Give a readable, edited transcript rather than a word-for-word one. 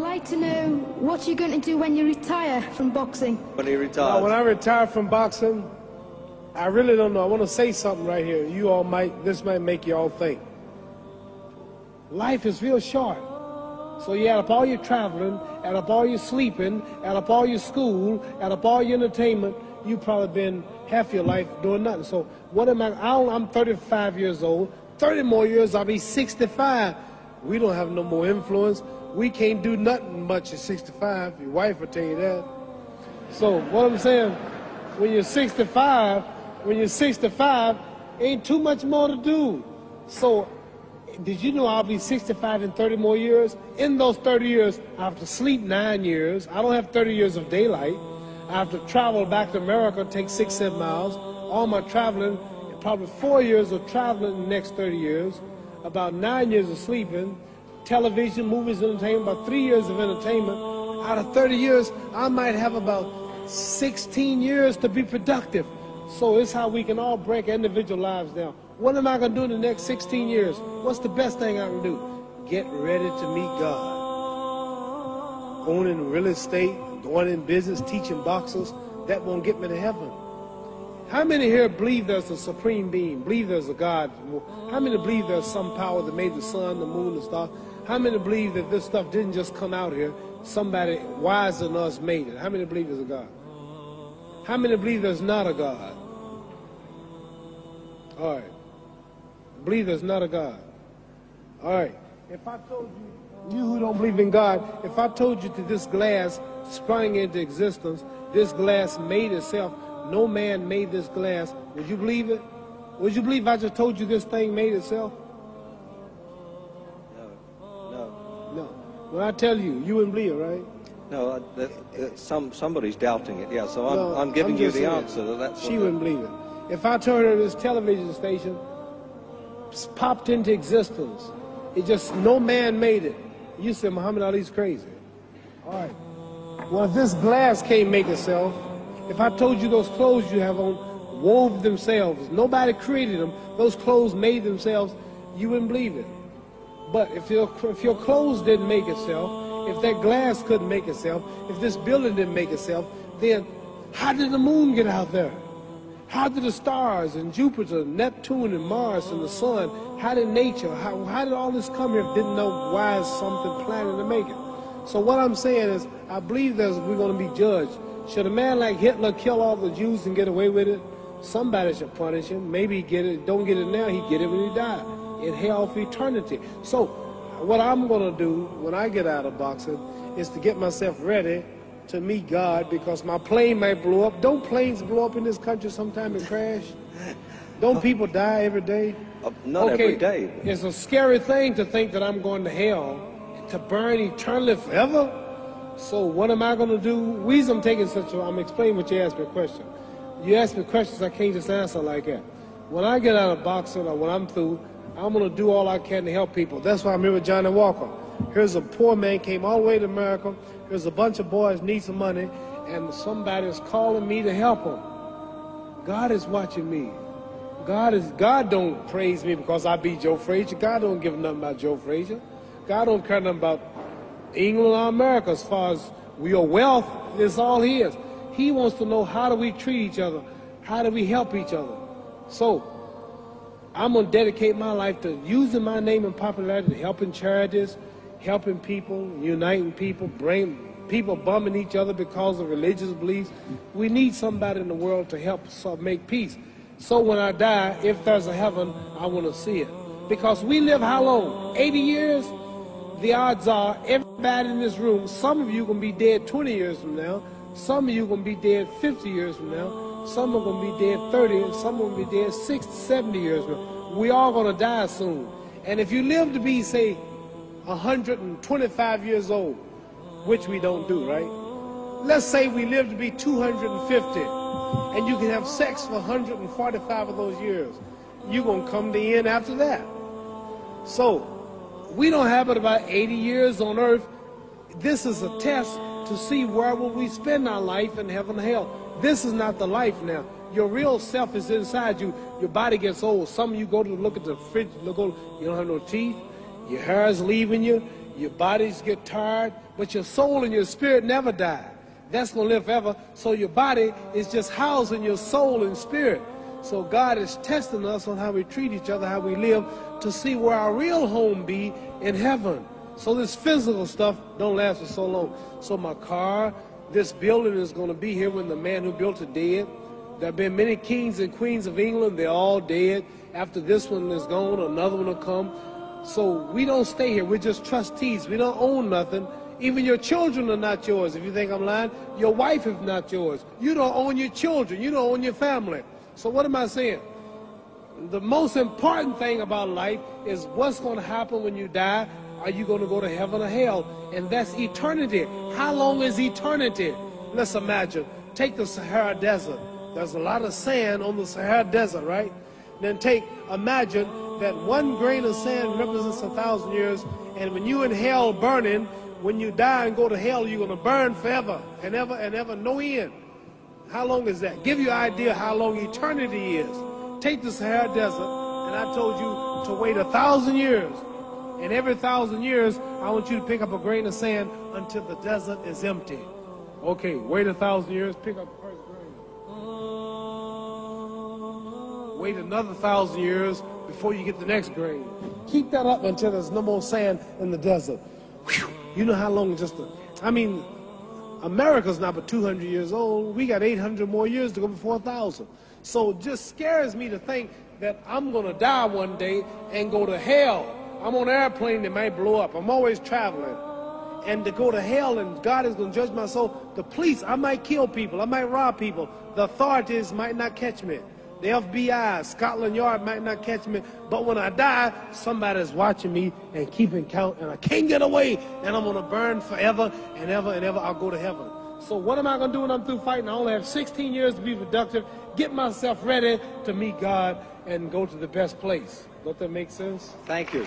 like to know what you're going to do when you retire from boxing. When he retires? When I retire from boxing, I really don't know. I want to say something right here. This might make you all think. Life is real short. So you add up all your traveling, add up all your sleeping, add up all your school, add up all your entertainment, you've probably been half your life doing nothing. So what am I'm 35 years old. 30 more years, I'll be 65. We don't have no more influence. We can't do nothing much at 65. Your wife will tell you that. So what I'm saying, when you're 65, ain't too much more to do. So did you know I'll be 65 in 30 more years? In those 30 years, I have to sleep 9 years. I don't have 30 years of daylight. I have to travel back to America, take 6-7 miles. All my traveling, probably 4 years of traveling in the next 30 years, about 9 years of sleeping, television, movies, entertainment, about 3 years of entertainment. Out of 30 years, I might have about 16 years to be productive. So it's how we can all break individual lives down. What am I going to do in the next 16 years? What's the best thing I can do? Get ready to meet God. Owning real estate, going in business, teaching boxers, that won't get me to heaven. How many here believe there's a supreme being, believe there's a God? How many believe there's some power that made the sun, the moon, the stars? How many believe that this stuff didn't just come out here? Somebody wiser than us made it. How many believe there's a God? How many believe there's not a God? All right. Believe there's not a God. All right. If I told you who don't believe in God, if I told you that this glass sprang into existence, this glass made itself, no man made this glass, would you believe it? Would you believe I just told you this thing made itself? No. When I tell you, you wouldn't believe it, right? No, somebody's doubting it, yeah, so I'm giving you the answer. She wouldn't believe it. If I told her this television station popped into existence, it just, no man made it, you said Muhammad Ali's crazy. All right. Well, if this glass can't make itself, if I told you those clothes you have on wove themselves, nobody created them, those clothes made themselves, you wouldn't believe it. But if your clothes didn't make itself, if that glass couldn't make itself, if this building didn't make itself, then how did the moon get out there? How did the stars and Jupiter, Neptune and Mars and the sun, how did nature, how did all this come here if didn't know why is something planning to make it? So what I'm saying is, I believe we're going to be judged. Should a man like Hitler kill all the Jews and get away with it? Somebody should punish him. Maybe he get it, don't get it now, he get it when he died, in hell for eternity. So what I'm going to do when I get out of boxing is to get myself ready to meet God, because my plane might blow up. Don't planes blow up in this country sometime and crash? Don't people die every day? Not every day. It's a scary thing to think that I'm going to hell, to burn eternally forever. So what am I going to do? The reason I'm taking I'm explaining what you asked me a question. You ask me questions I can't just answer like that. When I get out of boxing or when I'm through, I'm going to do all I can to help people. That's why I'm here with Johnny Walker. Here's a poor man, came all the way to America. Here's a bunch of boys need some money, and somebody is calling me to help them. God is watching me. God don't praise me because I beat Joe Frazier. God don't give nothing about Joe Frazier. God don't care nothing about England or America as far as your wealth. It's all his. He wants to know, how do we treat each other? How do we help each other? So I'm going to dedicate my life to using my name and popularity, helping charities, helping people, uniting people, bring people bumming each other because of religious beliefs. We need somebody in the world to help us make peace. So when I die, if there's a heaven, I want to see it. Because we live how long? 80 years? The odds are everybody in this room, some of you are going to be dead 20 years from now, some of you are going to be dead 50 years from now, some are going to be dead 30, and some are going to be dead 60, 70 years from now. We all going to die soon. And if you live to be, say, 125 years old, which we don't do, right? Let's say we live to be 250, and you can have sex for 145 of those years. You're going to come to the end after that. So we don't have but about 80 years on earth. This is a test to see where will we spend our life in heaven and hell. This is not the life now. Your real self is inside you. Your body gets old. Some of you go to look at the fridge, you don't have no teeth. Your hair is leaving you. Your bodies get tired, but your soul and your spirit never die. That's going to live forever. So your body is just housing your soul and spirit. So God is testing us on how we treat each other, how we live, to see where our real home be in heaven. So this physical stuff don't last for so long. So my car, this building is going to be here when the man who built it dead. There have been many kings and queens of England. They're all dead. After this one is gone, another one will come. So we don't stay here. We're just trustees. We don't own nothing. Even your children are not yours. If you think I'm lying, your wife is not yours. You don't own your children. You don't own your family. So what am I saying? The most important thing about life is what's going to happen when you die. Are you going to go to heaven or hell? And that's eternity. How long is eternity? Let's imagine. Take the Sahara Desert. There's a lot of sand on the Sahara Desert, right? Then imagine that one grain of sand represents 1,000 years, and when you're in hell burning, when you die and go to hell, you're going to burn forever and ever, no end. How long is that? Give you an idea how long eternity is. Take the Sahara Desert, and I told you to wait 1,000 years. And every 1,000 years, I want you to pick up a grain of sand until the desert is empty. Okay, wait 1,000 years, pick up the first grain. Wait another 1,000 years before you get the next grain. Keep that up until there's no more sand in the desert. Whew. You know how long America's not but 200 years old. We got 800 more years to go before 1,000. So it just scares me to think that I'm going to die one day and go to hell. I'm on an airplane that might blow up. I'm always traveling. And to go to hell and God is going to judge my soul. The police, I might kill people. I might rob people. The authorities might not catch me. The FBI, Scotland Yard might not catch me. But when I die, somebody's watching me and keeping count. And I can't get away. And I'm going to burn forever and ever and ever. I'll go to heaven. So what am I going to do when I'm through fighting? I only have 16 years to be productive. Get myself ready to meet God and go to the best place. Don't that make sense? Thank you.